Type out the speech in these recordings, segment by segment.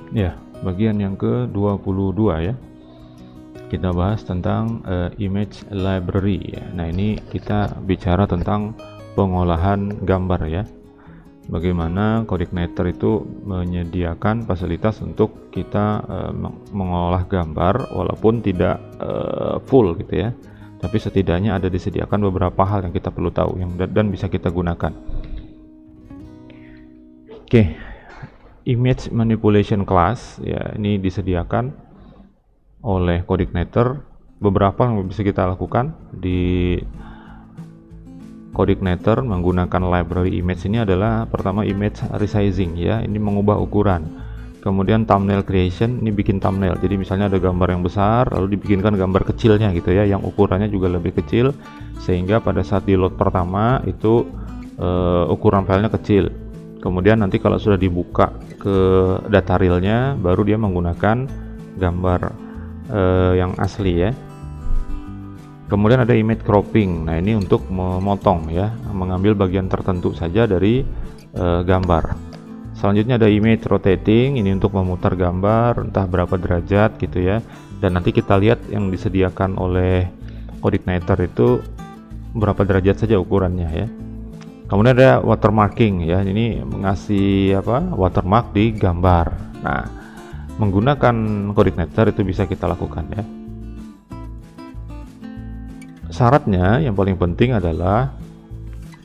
Ya, bagian yang ke-22 ya. Kita bahas tentang image library ya. Nah, ini kita bicara tentang pengolahan gambar ya. Bagaimana Coordinator itu menyediakan fasilitas untuk kita mengolah gambar walaupun tidak full gitu ya. Tapi setidaknya ada disediakan beberapa hal yang kita perlu tahu yang dan bisa kita gunakan. Oke. Image manipulation class ya, ini disediakan oleh Coordinator. Beberapa yang bisa kita lakukan di Coordinator menggunakan library image ini adalah pertama image resizing ya, ini mengubah ukuran. Kemudian thumbnail creation, ini bikin thumbnail. Jadi misalnya ada gambar yang besar lalu dibikinkan gambar kecilnya gitu ya, yang ukurannya juga lebih kecil sehingga pada saat di load pertama itu ukuran filenya kecil. Kemudian nanti kalau sudah dibuka ke data realnya baru dia menggunakan gambar yang asli ya. Kemudian ada image cropping. Nah, ini untuk memotong ya, mengambil bagian tertentu saja dari gambar. Selanjutnya ada image rotating, ini untuk memutar gambar entah berapa derajat gitu ya. Dan nanti kita lihat yang disediakan oleh Coordinator itu berapa derajat saja ukurannya ya. Kemudian ada watermarking ya, ini mengasih watermark di gambar. Nah, menggunakan Coordinator itu bisa kita lakukan ya. Syaratnya yang paling penting adalah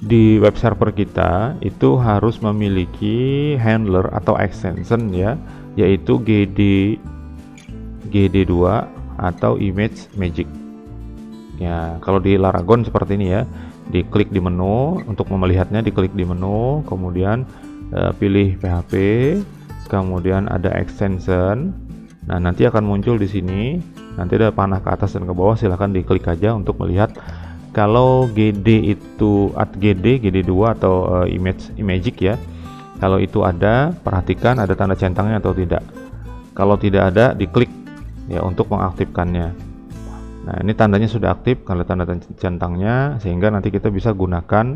di web server kita itu harus memiliki handler atau extension ya, yaitu GD2 atau Image Magic. Ya, kalau di Laragon seperti ini ya. Diklik di menu untuk melihatnya, diklik di menu, kemudian pilih PHP, kemudian ada extension. Nah, nanti akan muncul di sini, nanti ada panah ke atas dan ke bawah, silahkan diklik aja untuk melihat kalau GD itu GD2 atau Magic ya. Kalau itu ada, perhatikan ada tanda centangnya atau tidak. Kalau tidak ada, diklik ya untuk mengaktifkannya. Nah, ini tandanya sudah aktif kalau tanda centangnya, sehingga nanti kita bisa gunakan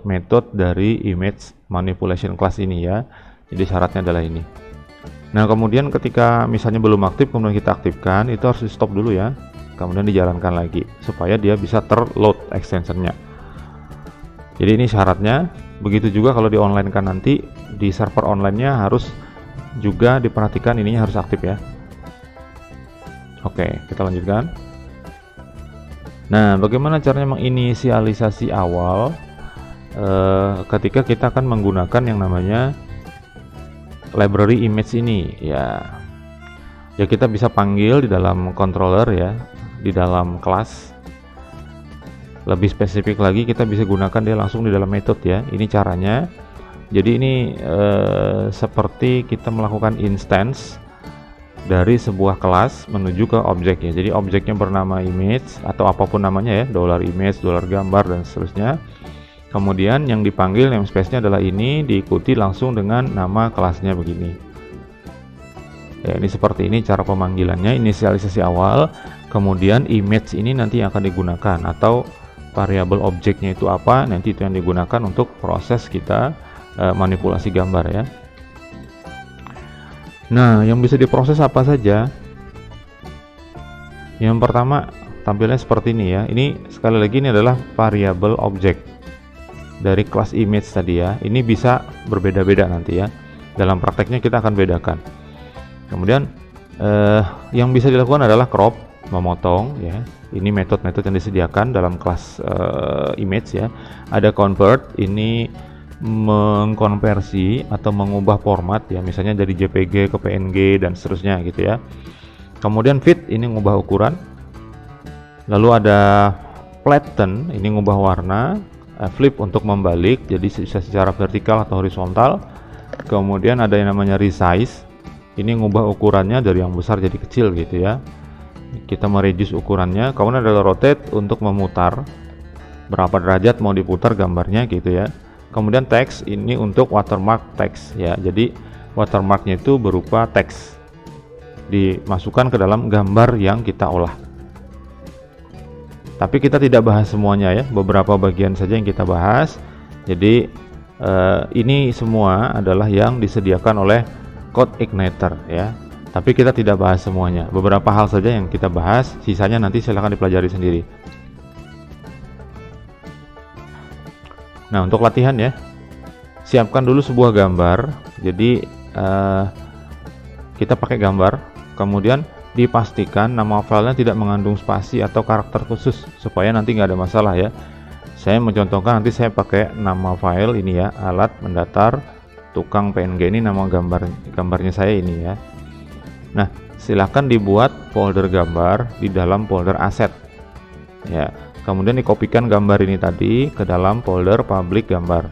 metode dari image manipulation class ini ya. Jadi syaratnya adalah ini. Nah, kemudian ketika misalnya belum aktif kemudian kita aktifkan, itu harus di stop dulu ya. Kemudian dijalankan lagi supaya dia bisa terload extensionnya. Jadi ini syaratnya. Begitu juga kalau di online kan nanti di server online-nya harus juga diperhatikan ininya harus aktif ya. Oke, kita lanjutkan. Nah, bagaimana caranya menginisialisasi awal ketika kita akan menggunakan yang namanya library image ini ya. Ya, kita bisa panggil di dalam controller ya, di dalam kelas. Lebih spesifik lagi kita bisa gunakan dia langsung di dalam metode ya. Ini caranya. Jadi ini seperti kita melakukan instance dari sebuah kelas menuju ke objek ya. Jadi objeknya bernama image atau apapun namanya ya, $image, $gambar dan seterusnya. Kemudian yang dipanggil namespace-nya adalah ini, diikuti langsung dengan nama kelasnya begini. Ya, ini seperti ini cara pemanggilannya, inisialisasi awal. Kemudian image ini nanti yang akan digunakan atau variabel objeknya itu apa, nanti itu yang digunakan untuk proses kita manipulasi gambar ya. Nah, yang bisa diproses apa saja? Yang pertama tampilnya seperti ini ya. Ini sekali lagi ini adalah variabel objek dari kelas image tadi ya. Ini bisa berbeda-beda nanti ya. Dalam prakteknya kita akan bedakan. Kemudian yang bisa dilakukan adalah crop, memotong ya. Ini metode-metode yang disediakan dalam kelas image ya. Ada convert, ini mengkonversi atau mengubah format ya, misalnya dari JPG ke PNG dan seterusnya gitu ya. Kemudian fit, ini mengubah ukuran. Lalu ada flatten, ini mengubah warna. Flip untuk membalik, jadi bisa secara vertikal atau horizontal. Kemudian ada yang namanya resize, ini mengubah ukurannya dari yang besar jadi kecil gitu ya. Kita mereduce ukurannya. Kemudian ada rotate untuk memutar berapa derajat mau diputar gambarnya gitu ya. Kemudian text, ini untuk watermark text ya. Jadi watermarknya itu berupa teks dimasukkan ke dalam gambar yang kita olah. Tapi kita tidak bahas semuanya ya, beberapa bagian saja yang kita bahas. Jadi ini semua adalah yang disediakan oleh code igniter ya. Tapi kita tidak bahas semuanya. Beberapa hal saja yang kita bahas, sisanya nanti silahkan dipelajari sendiri. Nah, untuk latihan ya, siapkan dulu sebuah gambar. Jadi kita pakai gambar, kemudian dipastikan nama filenya tidak mengandung spasi atau karakter khusus supaya nanti nggak ada masalah ya. Saya mencontohkan, nanti saya pakai nama file ini ya, alat mendatar tukang PNG, ini nama gambarnya saya ini ya. Nah, silahkan dibuat folder gambar di dalam folder aset ya. Kemudian dikopikan gambar ini tadi ke dalam folder public gambar.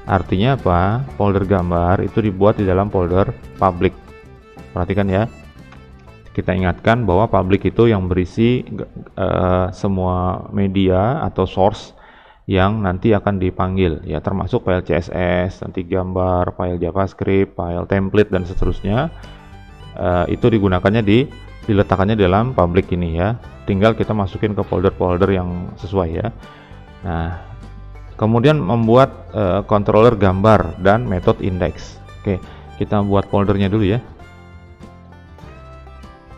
Artinya apa? Folder gambar itu dibuat di dalam folder public. Perhatikan ya. Kita ingatkan bahwa public itu yang berisi semua media atau source yang nanti akan dipanggil ya, termasuk file CSS, nanti gambar, file JavaScript, file template dan seterusnya. Itu digunakannya diletakkannya dalam public ini ya. Tinggal kita masukin ke folder-folder yang sesuai ya. Nah, kemudian membuat controller gambar dan method index. Oke, kita buat foldernya dulu ya.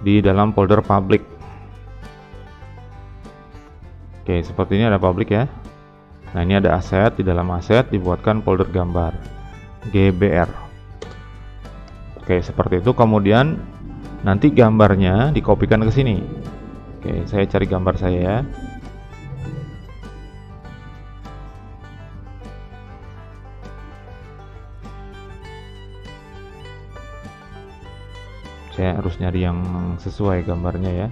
Di dalam folder public. Oke, seperti ini ada public ya. Nah, ini ada aset, di dalam aset dibuatkan folder gambar GBR. Oke, seperti itu. Kemudian nanti gambarnya dikopikan ke sini. Oke, saya cari gambar saya ya. Saya harus nyari yang sesuai gambarnya ya.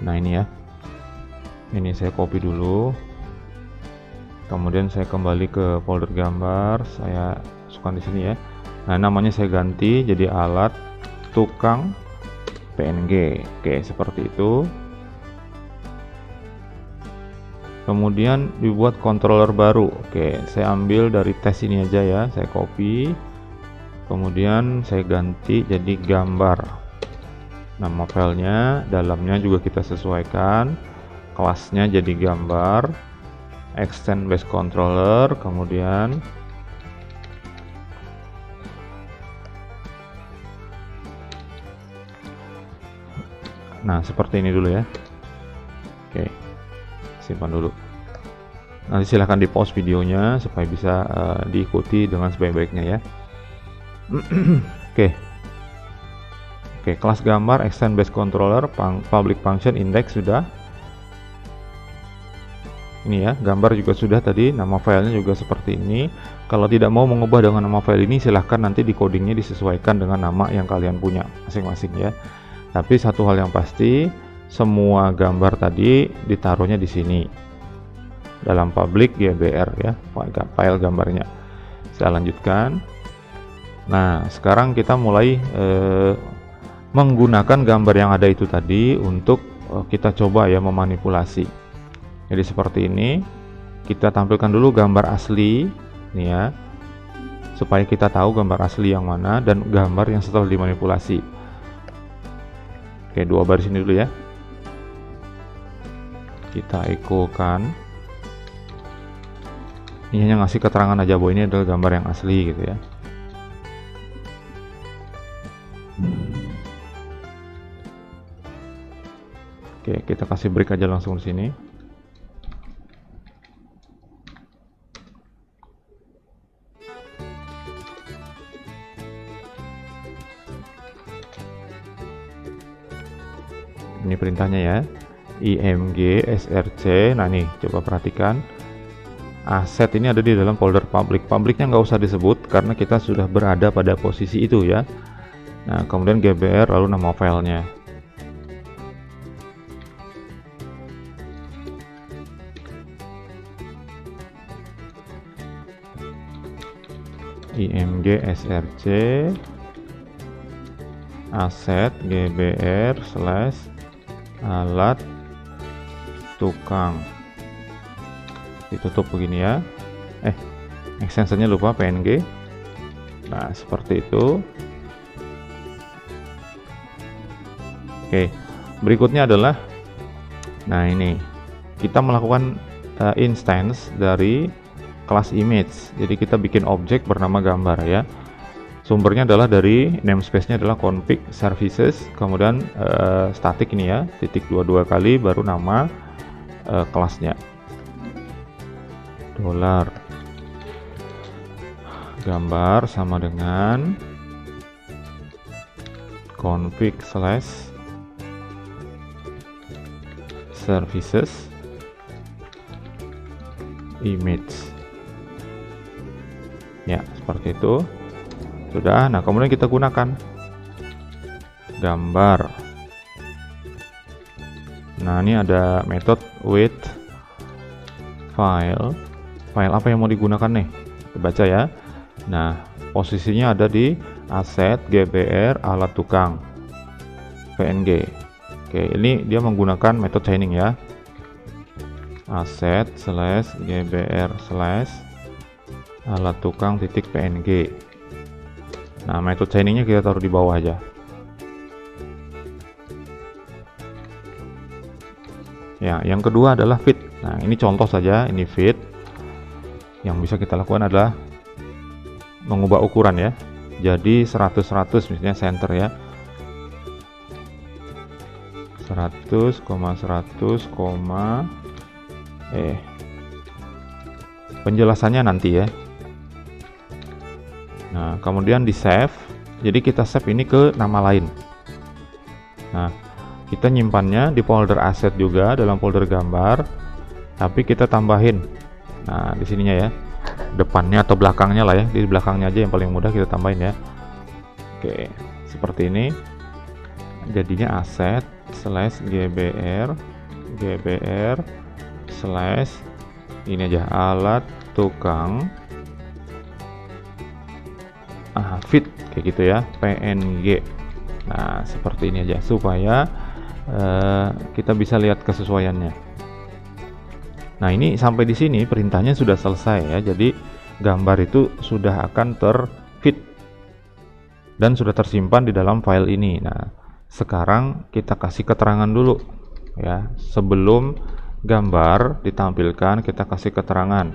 Nah, ini ya. Ini saya copy dulu. Kemudian saya kembali ke folder gambar, saya masukkan di sini ya. Nah, namanya saya ganti jadi alat tukang PNG. Oke, seperti itu. Kemudian dibuat controller baru. Oke, saya ambil dari tes ini aja ya, saya copy. Kemudian saya ganti jadi gambar. Nama filenya, dalamnya juga kita sesuaikan. Kelasnya jadi gambar. Extend base controller, kemudian nah, seperti ini dulu ya. Oke. Simpan dulu. Nanti silahkan di pause videonya supaya bisa diikuti dengan sebaik-baiknya ya. Oke, kelas gambar, extend base controller, public function, index sudah. Ini ya, gambar juga sudah tadi, nama filenya juga seperti ini. Kalau tidak mau mengubah dengan nama file ini, silahkan nanti di codingnya disesuaikan dengan nama yang kalian punya masing-masing ya. Tapi satu hal yang pasti, semua gambar tadi ditaruhnya di sini dalam public GBR ya, file gambarnya. Saya lanjutkan. Nah, sekarang kita mulai menggunakan gambar yang ada itu tadi untuk kita coba ya memanipulasi. Jadi seperti ini, kita tampilkan dulu gambar asli nih ya, supaya kita tahu gambar asli yang mana dan gambar yang setelah dimanipulasi. Oke, dua baris ini dulu ya. Kita ekokan. Ini hanya ngasih keterangan aja bahwa ini adalah gambar yang asli gitu ya. Oke, kita kasih break aja langsung di sini. Ini perintahnya ya, img src. Nah nih, coba perhatikan, aset ini ada di dalam folder public. Publicnya nggak usah disebut karena kita sudah berada pada posisi itu ya. Nah, kemudian GBR lalu nama filenya. img src aset GBR slash alat tukang, ditutup begini ya. Extensionnya lupa, PNG. Nah, seperti itu. Oke, berikutnya adalah Nah, ini kita melakukan instance dari kelas image. Jadi kita bikin objek bernama gambar ya. Sumbernya adalah dari namespace-nya adalah config services, kemudian static ini ya, titik 22 kali baru nama kelasnya. Dolar gambar sama dengan config slash services image ya, seperti itu sudah. Nah, kemudian kita gunakan gambar. Nah, ini ada metode with file apa yang mau digunakan nih, kita baca ya. Nah, posisinya ada di aset GBR alat tukang PNG. Oke, ini dia menggunakan metode chaining ya, aset slash GBR slash alat tukang titik PNG. Nah, metode chainingnya kita taruh di bawah aja ya. Yang kedua adalah fit. Nah, ini contoh saja, ini fit. Yang bisa kita lakukan adalah mengubah ukuran ya, jadi 100 misalnya center ya, 100, penjelasannya nanti ya. Nah, kemudian di save. Jadi kita save ini ke nama lain. Nah, kita nyimpannya di folder asset juga dalam folder gambar, tapi kita tambahin. Nah, di sininya ya, depannya atau belakangnya lah ya, di belakangnya aja yang paling mudah kita tambahin ya. Oke, seperti ini. Jadinya asset slash GBR slash ini aja, alat tukang fit kayak gitu ya, PNG. Nah, seperti ini aja supaya kita bisa lihat kesesuaiannya. Nah, ini sampai di sini perintahnya sudah selesai ya. Jadi gambar itu sudah akan terfit dan sudah tersimpan di dalam file ini. Nah, sekarang kita kasih keterangan dulu ya. Sebelum gambar ditampilkan, kita kasih keterangan.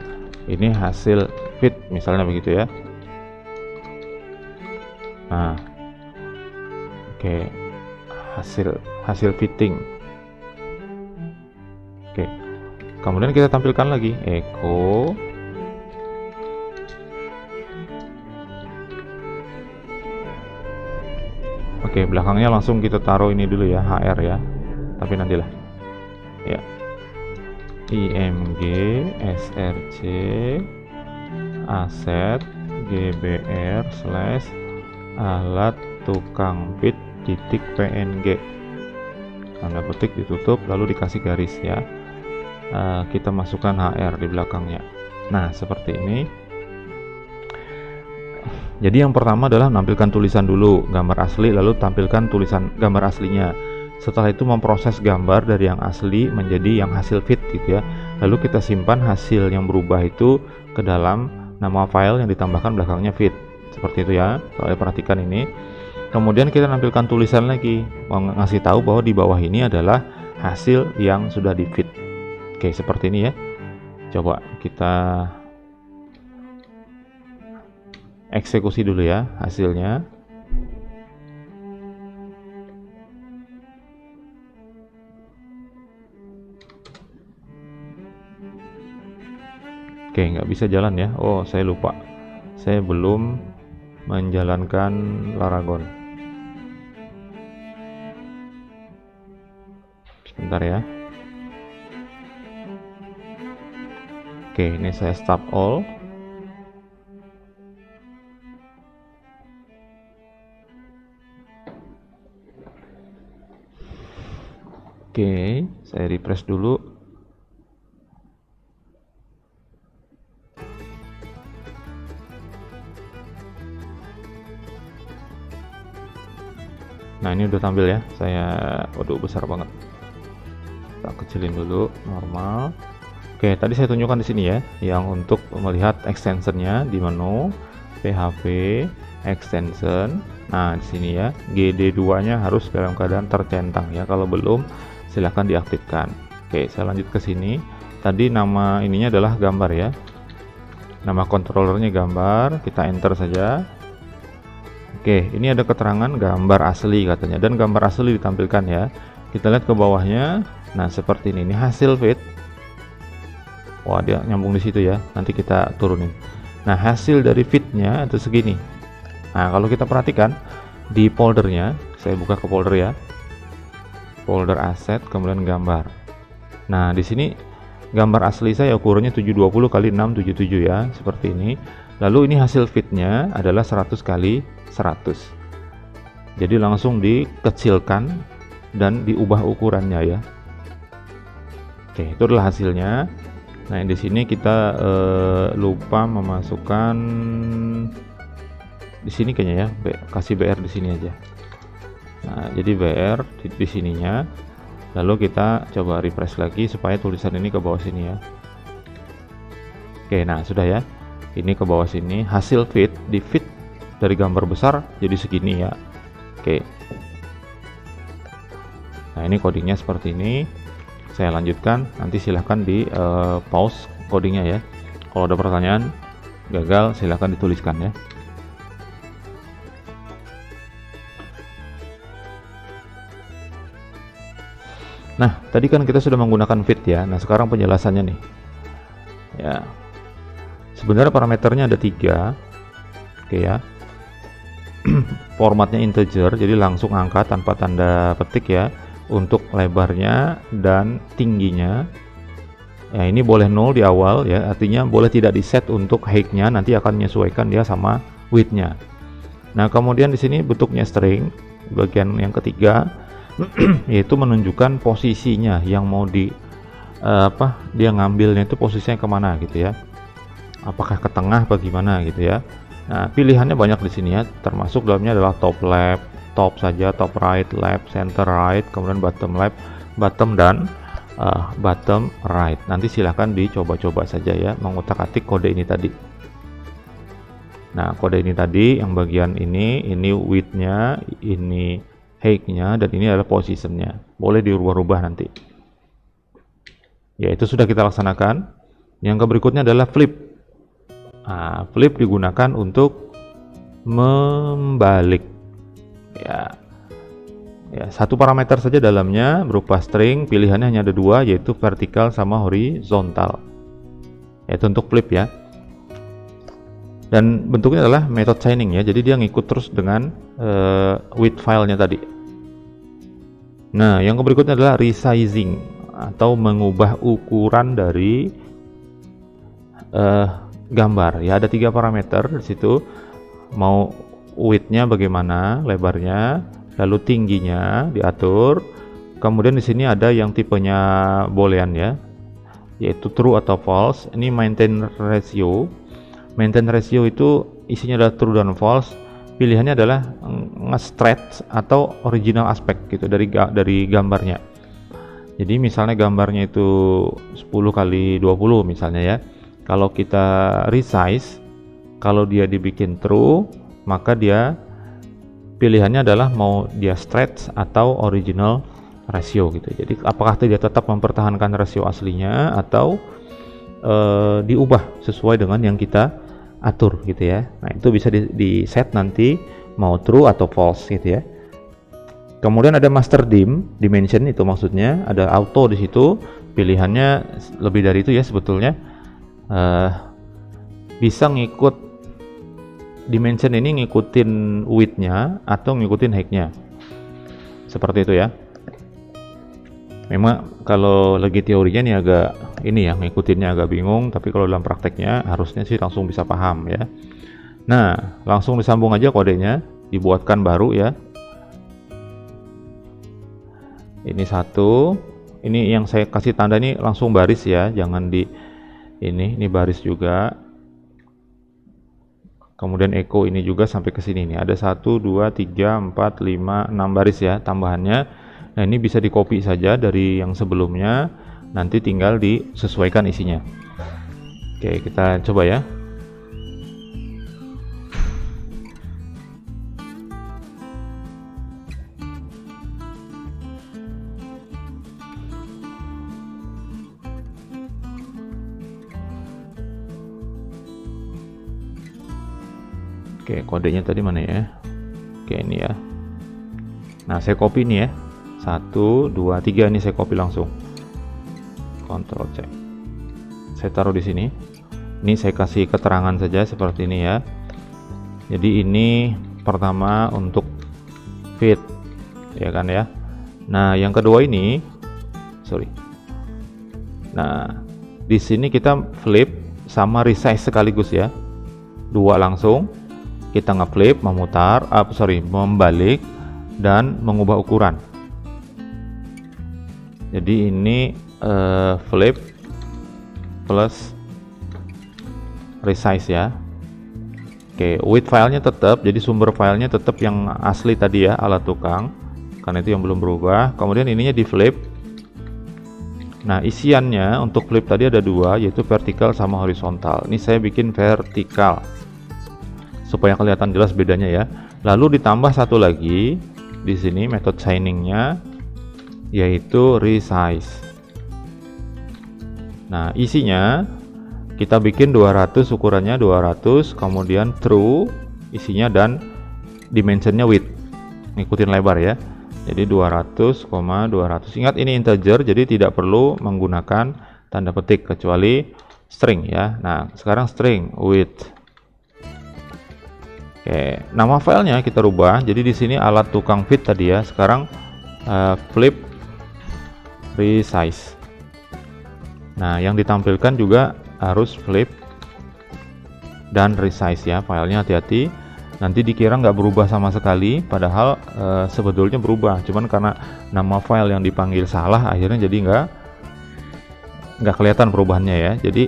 Ini hasil fit misalnya begitu ya. Nah, oke, hasil fitting. Oke, kemudian kita tampilkan lagi echo oke, belakangnya langsung kita taruh ini dulu ya, HR ya, tapi nantilah ya, img src asset gbr slash alat tukang fit titik PNG, tanda petik ditutup lalu dikasih garis ya. Kita masukkan HR di belakangnya. Nah, seperti ini. Jadi yang pertama adalah menampilkan tulisan dulu, gambar asli, lalu tampilkan tulisan gambar aslinya. Setelah itu memproses gambar dari yang asli menjadi yang hasil fit gitu ya. Lalu kita simpan hasil yang berubah itu ke dalam nama file yang ditambahkan belakangnya fit. Seperti itu ya, kalian perhatikan ini. Kemudian kita tampilkan tulisan lagi, mau ngasih tahu bahwa di bawah ini adalah hasil yang sudah di fit. Oke, seperti ini ya. Coba kita eksekusi dulu ya hasilnya. Oke, nggak bisa jalan ya. Oh, saya lupa, saya belum menjalankan Laragon. Sebentar ya. Oke, ini saya stop all. Oke, saya refresh dulu. Nah, ini udah tampil ya. Waduh, besar banget. Kita kecilin dulu, normal. Oke, tadi saya tunjukkan di sini ya, yang untuk melihat extensionnya di menu PHP extension. Nah, di sini ya, GD2-nya harus dalam keadaan tercentang ya. Kalau belum, silahkan diaktifkan. Oke, saya lanjut ke sini. Tadi nama ininya adalah gambar ya. Nama controllernya gambar, kita enter saja. Oke, ini ada keterangan gambar asli katanya, dan gambar asli ditampilkan ya. Kita lihat ke bawahnya. Nah, seperti ini hasil fit. Wah, dia nyambung di situ ya. Nanti kita turunin. Nah, hasil dari fitnya itu segini. Nah, kalau kita perhatikan di foldernya, saya buka ke folder ya. Folder aset, kemudian gambar. Nah, di sini gambar asli saya ukurannya 720 x 677 ya, seperti ini. Lalu ini hasil fitnya adalah 100 x 100. Jadi langsung dikecilkan dan diubah ukurannya ya. Oke, itu adalah hasilnya. Nah, di sini kita lupa memasukkan di sini kayaknya ya, kasih BR di sini aja. Nah, jadi BR di sininya. Lalu kita coba refresh lagi supaya tulisan ini ke bawah sini ya. Oke, nah sudah ya. Ini ke bawah sini, hasil fit di fit dari gambar besar jadi segini ya. Oke. Nah, ini codingnya seperti ini. Saya lanjutkan, nanti silahkan di pause codingnya ya. Kalau ada pertanyaan gagal silahkan dituliskan ya. Nah, tadi kan kita sudah menggunakan fit ya. Nah, sekarang penjelasannya nih ya. Sebenarnya parameternya ada 3. Oke ya. Formatnya integer, jadi langsung angka tanpa tanda petik ya. Untuk lebarnya dan tingginya ya, ini boleh 0 di awal ya, artinya boleh tidak di set untuk height-nya, nanti akan menyesuaikan dia sama width-nya. Nah, kemudian di sini bentuknya string, bagian yang ketiga yaitu menunjukkan posisinya yang mau di dia ngambilnya itu posisinya kemana gitu ya, apakah ke tengah apa gimana gitu ya. Nah, pilihannya banyak di sini ya, termasuk dalamnya adalah top left, top saja, top right, left, center right, kemudian bottom left, bottom, dan bottom right. Nanti silahkan dicoba-coba saja ya, mengutak-atik kode ini tadi. Nah, kode ini tadi yang bagian ini width-nya, ini height-nya, dan ini adalah position-nya. Boleh dirubah-rubah nanti. Ya, itu sudah kita laksanakan. Yang berikutnya adalah flip. Nah, flip digunakan untuk membalik. Ya, satu parameter saja dalamnya berupa string, pilihannya hanya ada 2, yaitu vertikal sama horizontal. Yaitu untuk flip ya. Dan bentuknya adalah method chaining ya, jadi dia ngikut terus dengan width filenya tadi. Nah, yang berikutnya adalah resizing atau mengubah ukuran dari gambar ya. Ada 3 parameter di situ, mau width-nya bagaimana, lebarnya, lalu tingginya diatur. Kemudian di sini ada yang tipenya boolean ya, yaitu true atau false. Ini maintain ratio. Maintain ratio itu isinya adalah true dan false. Pilihannya adalah nge-stretch atau original aspect gitu dari gambarnya. Jadi misalnya gambarnya itu 10 x 20 misalnya ya. Kalau kita resize, kalau dia dibikin true, maka dia pilihannya adalah mau dia stretch atau original ratio gitu. Jadi apakah dia tetap mempertahankan rasio aslinya atau diubah sesuai dengan yang kita atur gitu ya. Nah, itu bisa di set nanti mau true atau false gitu ya. Kemudian ada master dimension, itu maksudnya ada auto di situ. Pilihannya lebih dari itu ya sebetulnya. Bisa ngikut dimension ini, ngikutin width-nya atau ngikutin height-nya. Seperti itu ya. Memang kalau lagi teorinya nih agak ini ya, ngikutinnya agak bingung, tapi kalau dalam prakteknya harusnya sih langsung bisa paham ya. Nah, langsung disambung aja kodenya, dibuatkan baru ya. Ini satu, ini yang saya kasih tanda ini langsung baris ya, jangan di ini baris juga. Kemudian echo ini juga sampai ke sini nih, ada 1 2 3 4 5 6 baris ya tambahannya. Nah, ini bisa di copy saja dari yang sebelumnya, nanti tinggal disesuaikan isinya. Oke, kita coba ya. Oke, kodenya tadi mana ya? Oke, ini ya. Nah, saya copy ini ya. 1, 2, 3 ini saya copy langsung. Ctrl C. Saya taruh di sini. Ini saya kasih keterangan saja seperti ini ya. Jadi ini pertama untuk fit, ya kan ya. Nah, yang kedua ini, sorry. Nah, di sini kita flip sama resize sekaligus ya. Dua langsung. Kita ngeflip, memutar, membalik dan mengubah ukuran. Jadi ini flip plus resize ya. Oke, width filenya tetap, jadi sumber filenya tetap yang asli tadi ya, alat tukang, karena itu yang belum berubah. Kemudian ininya di flip. Nah, isiannya untuk flip tadi ada dua, yaitu vertikal sama horizontal. Ini saya bikin vertikal supaya kelihatan jelas bedanya ya. Lalu ditambah satu lagi di sini metode shiningnya, yaitu resize. Nah, isinya kita bikin 200, ukurannya 200, kemudian true isinya dan dimensionnya width, ngikutin lebar ya. Jadi 200, 200. Ingat ini integer, jadi tidak perlu menggunakan tanda petik kecuali string ya. Nah, sekarang string width. Oke, nama filenya kita rubah. Jadi di sini alat tukang fit tadi ya. Sekarang flip resize. Nah, yang ditampilkan juga harus flip dan resize ya. Filenya hati-hati. Nanti dikira nggak berubah sama sekali, padahal sebetulnya berubah. Cuman karena nama file yang dipanggil salah, akhirnya jadi nggak kelihatan perubahannya ya. Jadi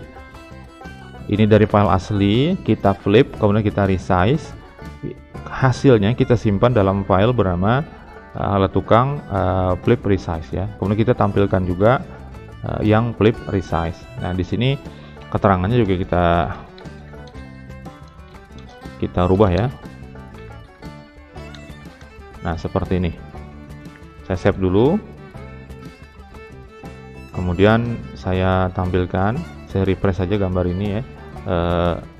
ini dari file asli kita flip, kemudian kita resize. Hasilnya kita simpan dalam file bernama alat tukang flip resize ya. Kemudian kita tampilkan juga yang flip resize. Nah, di sini keterangannya juga kita rubah ya. Nah, seperti ini. Saya save dulu. Kemudian saya tampilkan, saya refresh saja gambar ini ya.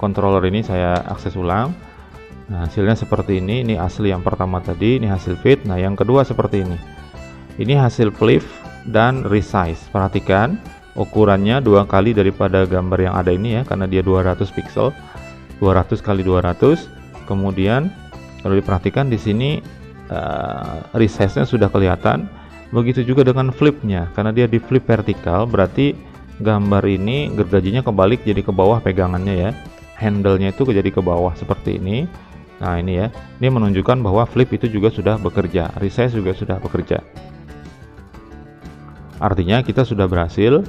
Controller ini saya akses ulang. Nah, hasilnya seperti ini. Ini asli yang pertama tadi, ini hasil fit. Nah, yang kedua seperti ini. Ini hasil flip dan resize. Perhatikan ukurannya 2 kali daripada gambar yang ada ini ya, karena dia 200 pixel. 200 kali 200. Kemudian kalau diperhatikan di sini resize-nya sudah kelihatan. Begitu juga dengan flipnya, karena dia di flip vertikal, berarti gambar ini gergajinya kebalik, jadi ke bawah pegangannya ya. Handle-nya itu jadi ke bawah seperti ini. Nah, ini ya, ini menunjukkan bahwa flip itu juga sudah bekerja, resize juga sudah bekerja. Artinya kita sudah berhasil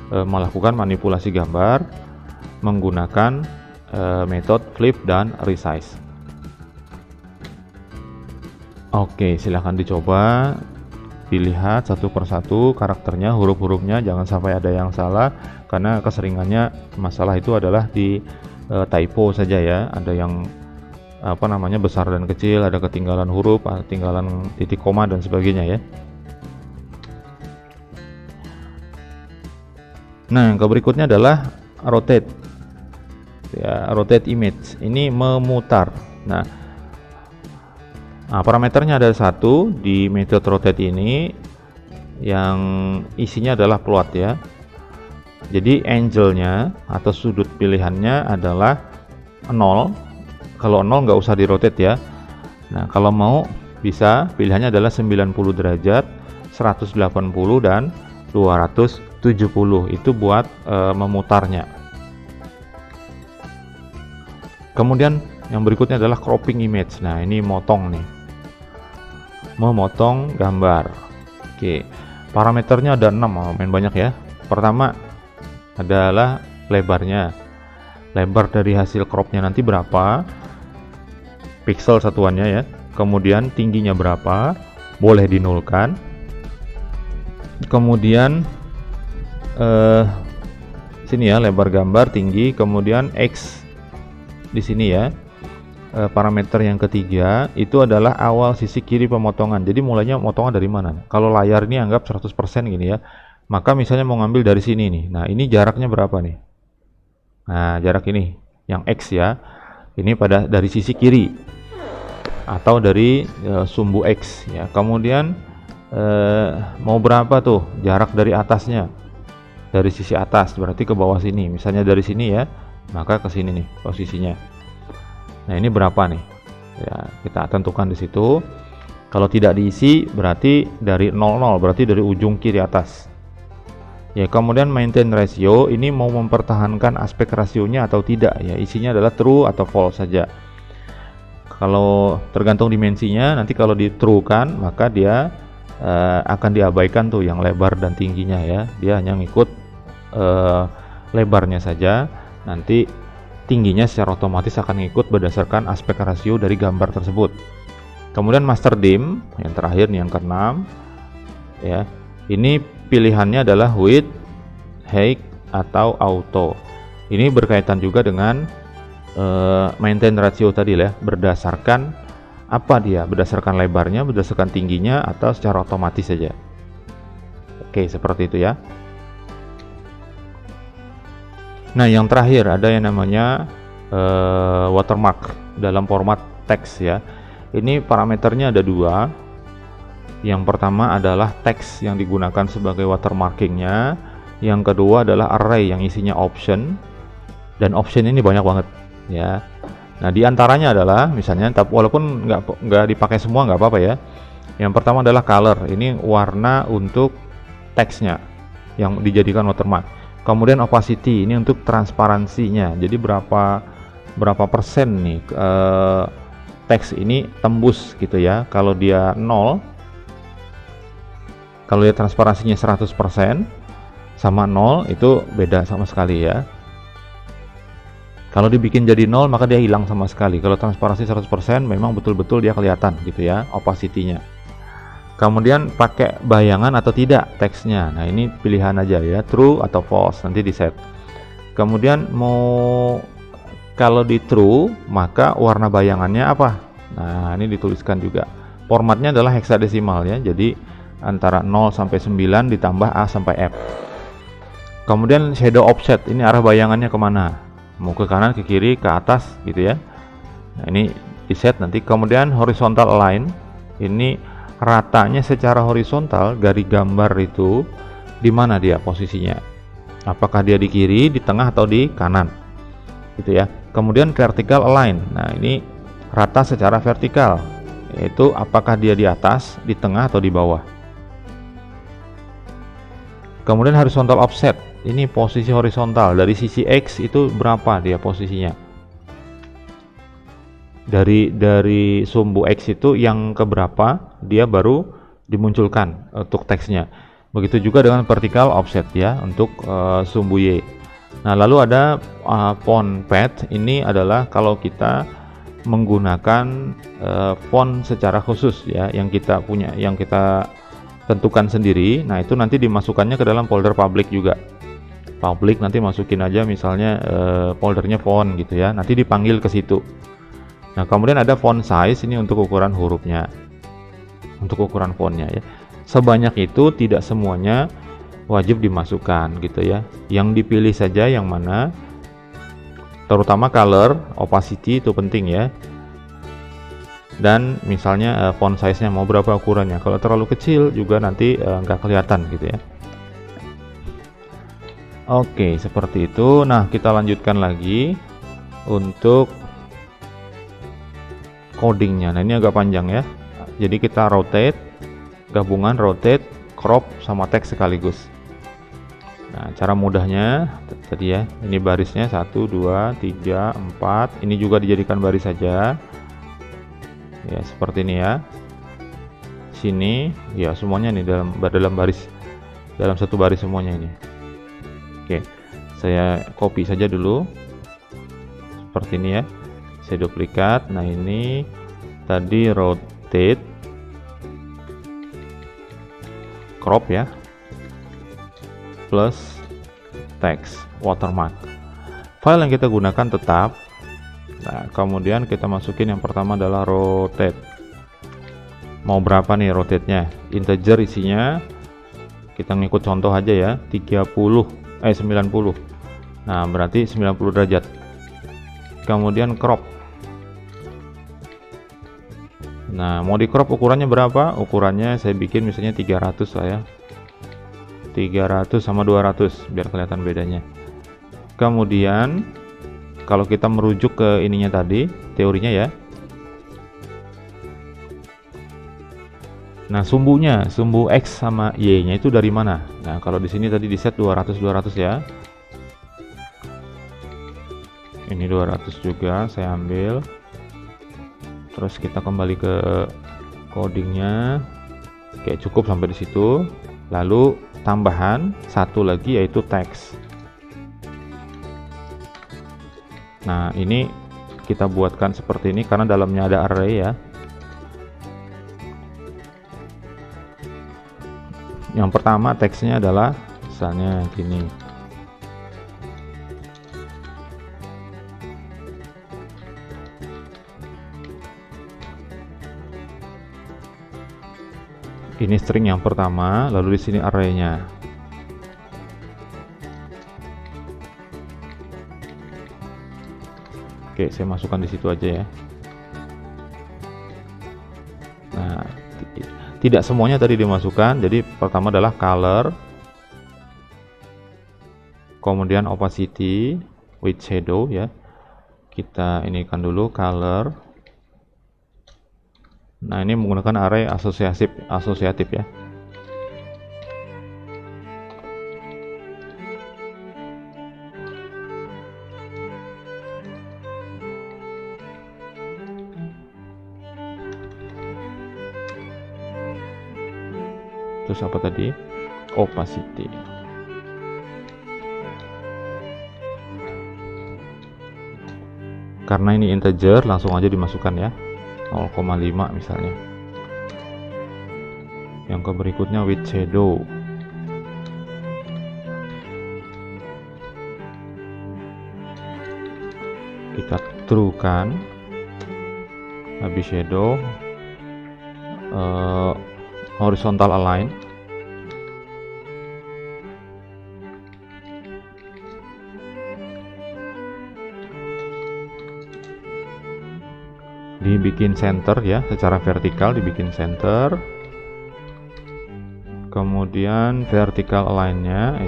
melakukan manipulasi gambar menggunakan metode flip dan resize. Oke, silahkan dicoba, dilihat satu persatu karakternya, huruf-hurufnya, jangan sampai ada yang salah, karena keseringannya masalah itu adalah di typo saja ya. Ada yang besar dan kecil, ada ketinggalan huruf, ketinggalan titik koma dan sebagainya ya. Nah, yang berikutnya adalah rotate ya, rotate image. Ini memutar. Nah, parameternya ada satu di metode rotate ini, yang isinya adalah plot ya. Jadi angle-nya atau sudut pilihannya adalah 0. Kalau 0 nggak usah di rotate ya. Nah, kalau mau bisa pilihannya adalah 90 derajat, 180 dan 270. Itu buat memutarnya. Kemudian yang berikutnya adalah cropping image. Nah, ini motong nih. Memotong gambar. Oke. Parameternya ada 6, main banyak ya. Pertama adalah lebarnya. Lebar dari hasil cropnya nanti berapa? Pixel satuannya ya. Kemudian tingginya berapa? Boleh dinulkan. Kemudian sini ya, lebar gambar, tinggi, kemudian X di sini ya. Parameter yang ketiga itu adalah awal sisi kiri pemotongan. Jadi mulainya potongan dari mana? Kalau layar ini anggap 100% gini ya. Maka misalnya mau ngambil dari sini nih. Nah, ini jaraknya berapa nih? Nah, jarak ini yang X ya. Ini dari sisi kiri atau dari sumbu X ya. Kemudian mau berapa tuh jarak dari atasnya, dari sisi atas berarti ke bawah sini, misalnya dari sini ya, maka ke sini nih posisinya. Nah ini berapa nih ya, kita tentukan di situ. Kalau tidak diisi berarti dari 00, berarti dari ujung kiri atas ya. Kemudian maintain ratio, ini mau mempertahankan aspek rasionya atau tidak ya, isinya adalah true atau false saja. Kalau tergantung dimensinya, nanti kalau di true kan maka dia akan diabaikan tuh yang lebar dan tingginya ya, dia hanya ngikut lebarnya saja, nanti tingginya secara otomatis akan ngikut berdasarkan aspek rasio dari gambar tersebut. Kemudian master dim yang terakhir nih, yang ke-6 ya, ini pilihannya adalah with, height atau auto. Ini berkaitan juga dengan maintain ratio tadi ya, berdasarkan apa dia, berdasarkan lebarnya, berdasarkan tingginya, atau secara otomatis saja. Oke, seperti itu ya. Nah yang terakhir ada yang namanya watermark dalam format teks ya. Ini parameternya ada 2. Yang pertama adalah teks yang digunakan sebagai watermarkingnya. Yang kedua adalah array yang isinya option, dan option ini banyak banget ya. Nah diantaranya adalah misalnya, walaupun nggak dipakai semua nggak apa-apa ya. Yang pertama adalah color, ini warna untuk teksnya yang dijadikan watermark. Kemudian opacity, ini untuk transparansinya, jadi berapa persen nih teks ini tembus gitu ya. Kalau dia 0, kalau dia transparansinya 100% sama 0 itu beda sama sekali ya. Kalau dibikin jadi 0 maka dia hilang sama sekali. Kalau transparansi 100% memang betul-betul dia kelihatan gitu ya opacity-nya. Kemudian pakai bayangan atau tidak teksnya. Nah ini pilihan aja ya, true atau false, nanti di set. Kemudian kalau di true maka warna bayangannya apa? Nah ini dituliskan juga. Formatnya adalah heksadesimal ya, jadi antara 0 sampai 9 ditambah A sampai F. Kemudian shadow offset, ini arah bayangannya kemana? Mau ke kanan, ke kiri, ke atas gitu ya. Nah ini di set nanti. Kemudian horizontal align, ini ratanya secara horizontal dari gambar itu di mana dia posisinya, apakah dia di kiri, di tengah, atau di kanan gitu ya. Kemudian vertical align, nah ini rata secara vertikal, yaitu apakah dia di atas, di tengah, atau di bawah. Kemudian horizontal offset, ini posisi horizontal dari sisi X itu berapa dia posisinya, dari sumbu X itu yang keberapa dia baru dimunculkan untuk teksnya. Begitu juga dengan vertical offset ya untuk sumbu Y. Nah lalu ada font path, ini adalah kalau kita menggunakan font secara khusus ya, yang kita punya, yang kita tentukan sendiri. Nah itu nanti dimasukkannya ke dalam folder public juga. Public nanti masukin aja misalnya foldernya font gitu ya, nanti dipanggil ke situ. Nah kemudian ada font size, ini untuk ukuran hurufnya, untuk ukuran fontnya ya. Sebanyak itu tidak semuanya wajib dimasukkan gitu ya, yang dipilih saja yang mana. Terutama color, opacity itu penting ya. Dan misalnya font size-nya mau berapa ukurannya, kalau terlalu kecil juga nanti nggak kelihatan gitu ya. Oke seperti itu. Nah kita lanjutkan lagi untuk codingnya. Nah ini agak panjang ya, jadi kita rotate, gabungan rotate, crop, sama teks sekaligus. Nah cara mudahnya tadi ya, ini barisnya 1, 2, 3, 4, ini juga dijadikan baris saja ya, seperti ini ya. Sini ya semuanya nih dalam baris, dalam satu baris semuanya ini. Oke, saya copy saja dulu seperti ini ya, saya duplikat. Nah ini tadi rotate, crop ya, plus text watermark. File yang kita gunakan tetap. Nah kemudian kita masukin yang pertama adalah rotate. Mau berapa nih rotate-nya? Integer isinya, kita ngikut contoh aja ya, 90. Nah berarti 90 derajat. Kemudian crop, Nah, mau di crop ukurannya berapa? Ukurannya saya bikin misalnya 300 lah ya. 300 sama 200 biar kelihatan bedanya. Kemudian kalau kita merujuk ke ininya tadi, teorinya ya. Nah, sumbu X sama Y-nya itu dari mana? Nah, kalau di sini tadi di set 200 ya. Ini 200 juga saya ambil. Terus kita kembali ke codingnya. Oke, cukup sampai di situ. Lalu tambahan satu lagi yaitu teks. Nah, ini kita buatkan seperti ini karena dalamnya ada array ya. Yang pertama teksnya adalah misalnya gini. Ini string yang pertama, lalu di sini array-nya. Oke, saya masukkan di situ aja ya. Nah, tidak semuanya tadi dimasukkan. Jadi pertama adalah color, kemudian opacity with shadow ya. Kita inikan dulu color. Nah, ini menggunakan array asosiatif ya. Terus apa tadi? Opacity. Karena ini integer, langsung aja dimasukkan ya. 0,5 misalnya. Yang berikutnya with shadow. Kita true kan. Habis shadow horizontal align. Dibikin center ya, secara vertikal dibikin center. Kemudian vertical align-nya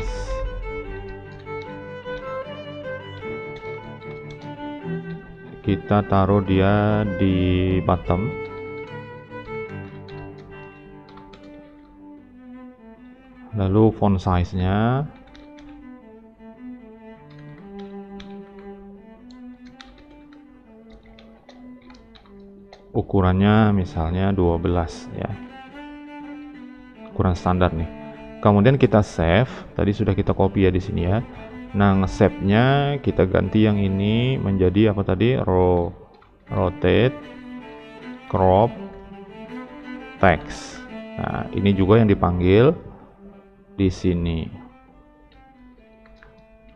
kita taruh dia di bottom. Lalu font size-nya ukurannya misalnya 12 ya, ukuran standar nih. Kemudian kita save, tadi sudah kita copy ya di sini ya. Nah, nge-save-nya kita ganti yang ini menjadi apa tadi? Rotate, crop, text. Nah, ini juga yang dipanggil di sini.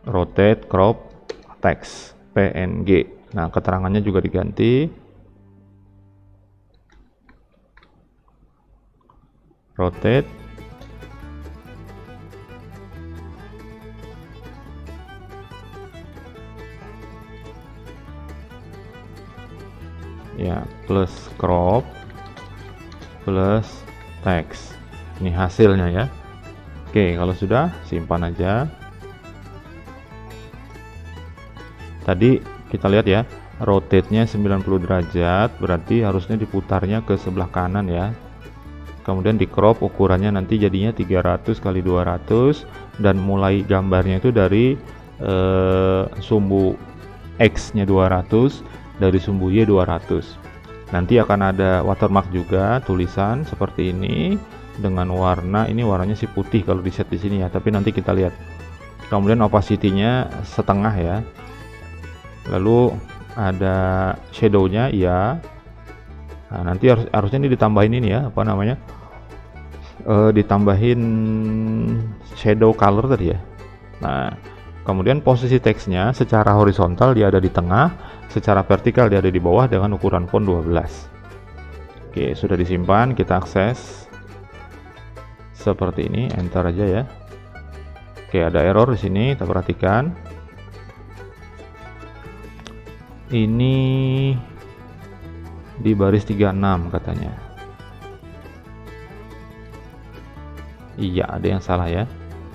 Rotate, crop, text, PNG. Nah, keterangannya juga diganti. Rotate, ya, plus crop plus text. Ini hasilnya ya. Oke, kalau sudah simpan aja. Tadi kita lihat ya, rotate-nya 90 derajat, berarti harusnya diputarnya ke sebelah kanan ya. Kemudian di crop ukurannya nanti jadinya 300 kali 200 dan mulai gambarnya itu dari sumbu X-nya 200, dari sumbu Y 200. Nanti akan ada watermark juga, tulisan seperti ini dengan warna, ini warnanya sih putih kalau di set di sini ya, tapi nanti kita lihat. Kemudian opacity-nya setengah ya. Lalu ada shadow-nya ya. Nah, nanti harusnya ini ditambahin ini ya, apa namanya? Ditambahin shadow color tadi ya. Nah, kemudian posisi teksnya secara horizontal dia ada di tengah, secara vertikal dia ada di bawah dengan ukuran font 12. Oke, sudah disimpan, kita akses seperti ini, enter aja ya. Oke, ada error di sini, kita perhatikan. Ini di baris 36 katanya. Iya, ada yang salah ya.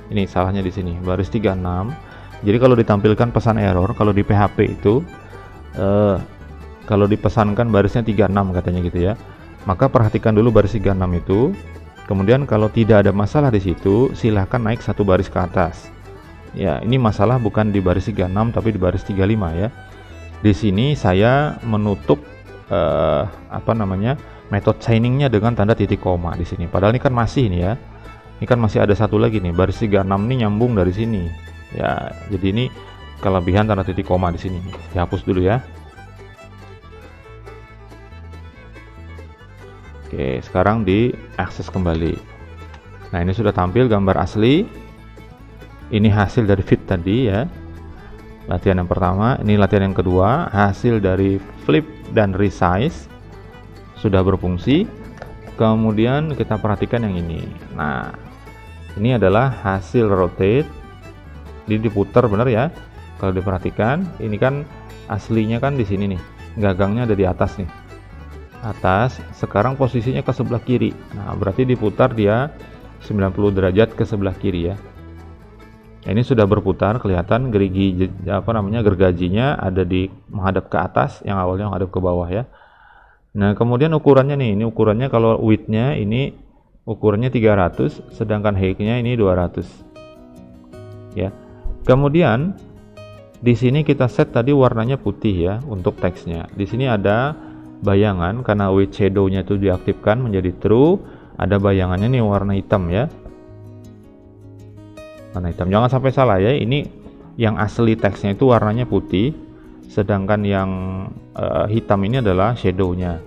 Ini salahnya di sini, baris 36. Jadi kalau ditampilkan pesan error, kalau di PHP itu kalau dipesankan barisnya 36 katanya gitu ya. Maka perhatikan dulu baris 36 itu. Kemudian kalau tidak ada masalah di situ, silahkan naik satu baris ke atas. Ya, ini masalah bukan di baris 36 tapi di baris 35 ya. Di sini saya menutup method chainingnya dengan tanda titik koma di sini. Padahal ini kan masih nih ya. Ini kan masih ada satu lagi nih, baris 36 ini nyambung dari sini. Ya, jadi ini kelebihan tanda titik koma di sini. Dihapus dulu ya. Oke, sekarang diakses kembali. Nah, ini sudah tampil gambar asli. Ini hasil dari fit tadi ya. Latihan yang pertama, ini latihan yang kedua, hasil dari flip dan resize sudah berfungsi. Kemudian kita perhatikan yang ini. Nah, ini adalah hasil rotate. Ini diputar benar ya. Kalau diperhatikan, ini kan aslinya kan di sini nih. Gagangnya ada di atas nih. Atas, sekarang posisinya ke sebelah kiri. Nah, berarti diputar dia 90 derajat ke sebelah kiri ya. Ini sudah berputar, kelihatan gergajinya ada di menghadap ke atas, yang awalnya menghadap ke bawah ya. Nah, kemudian ukurannya nih, ini ukurannya kalau width-nya ini ukurannya 300, sedangkan height-nya ini 200. Ya. Kemudian di sini kita set tadi warnanya putih ya untuk teksnya. Di sini ada bayangan karena width shadow-nya itu diaktifkan menjadi true, ada bayangannya nih warna hitam ya. Warna hitam, jangan sampai salah ya, ini yang asli teksnya itu warnanya putih, sedangkan yang hitam ini adalah shadow-nya.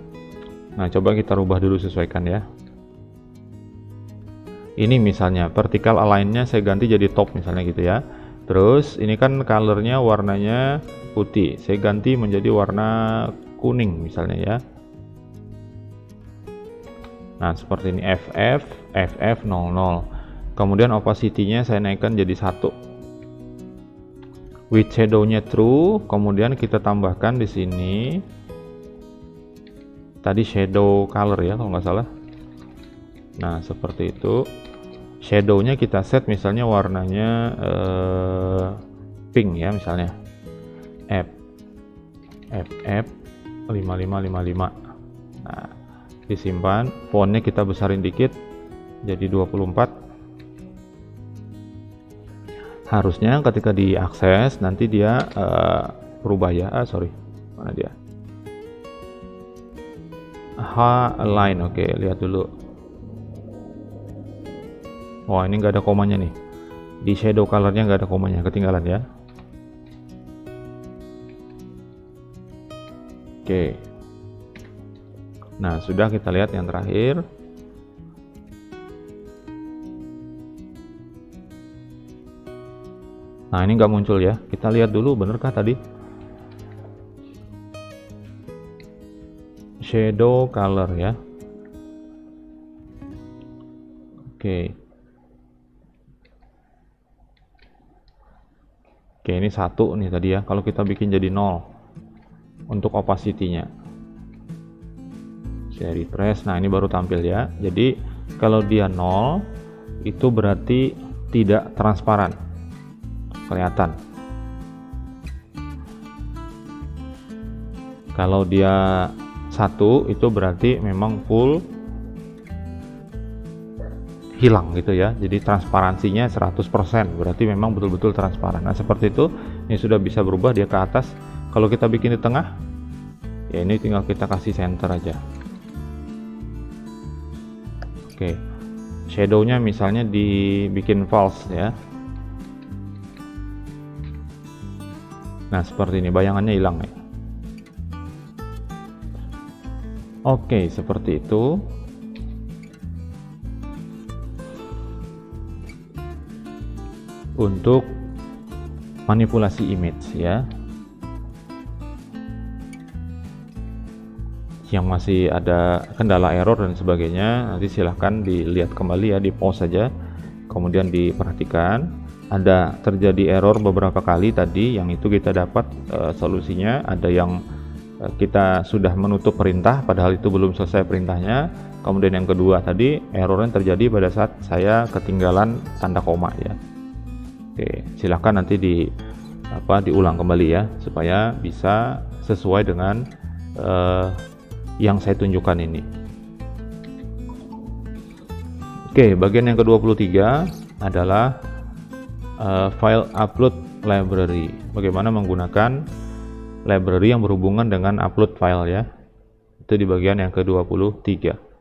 Nah, coba kita rubah dulu, sesuaikan ya. Ini misalnya vertical align-nya saya ganti jadi top misalnya gitu ya. Terus ini kan color-nya warnanya putih, saya ganti menjadi warna kuning misalnya ya. Nah, seperti ini, FF 00. Kemudian opacity-nya saya naikkan jadi 1. Width shadow-nya true, kemudian kita tambahkan di sini tadi shadow color ya kalau nggak salah. Nah, seperti itu. Shadow-nya kita set misalnya warnanya pink ya misalnya. FF 5555. Nah, disimpan, fontnya kita besarin dikit jadi 24. Harusnya ketika diakses nanti dia berubah ya. Mana dia? Align. Oke, lihat dulu. Wah, ini nggak ada komanya nih. Di shadow colornya nggak ada komanya, ketinggalan ya. Oke. Nah, sudah, kita lihat yang terakhir. Nah, ini nggak muncul ya. Kita lihat dulu, benarkah tadi? Shadow color ya. Oke. Oke, ini 1 nih tadi ya. Kalau kita bikin jadi 0 untuk opacity-nya. Saya refresh. Nah, ini baru tampil ya. Jadi kalau dia 0 itu berarti tidak transparan. Kelihatan. Kalau dia 1 itu berarti memang full hilang gitu ya. Jadi transparansinya 100%, berarti memang betul-betul transparan. Nah, seperti itu. Ini sudah bisa berubah dia ke atas. Kalau kita bikin di tengah ya, ini tinggal kita kasih center aja. Oke. Shadow-nya misalnya dibikin false ya. Nah, seperti ini, bayangannya hilang ya. Oke, seperti itu. Untuk manipulasi image ya. Yang masih ada kendala error dan sebagainya, nanti silahkan dilihat kembali ya, di pause saja. Kemudian diperhatikan. Ada terjadi error beberapa kali tadi, yang itu kita dapat solusinya. Ada yang kita sudah menutup perintah padahal itu belum selesai perintahnya. Kemudian yang kedua tadi errornya terjadi pada saat saya ketinggalan tanda koma ya. Oke, silahkan nanti diulang kembali ya supaya bisa sesuai dengan yang saya tunjukkan ini. Oke, bagian yang ke-23 adalah file upload library. Bagaimana menggunakan library yang berhubungan dengan upload file ya. Itu di bagian yang ke-23.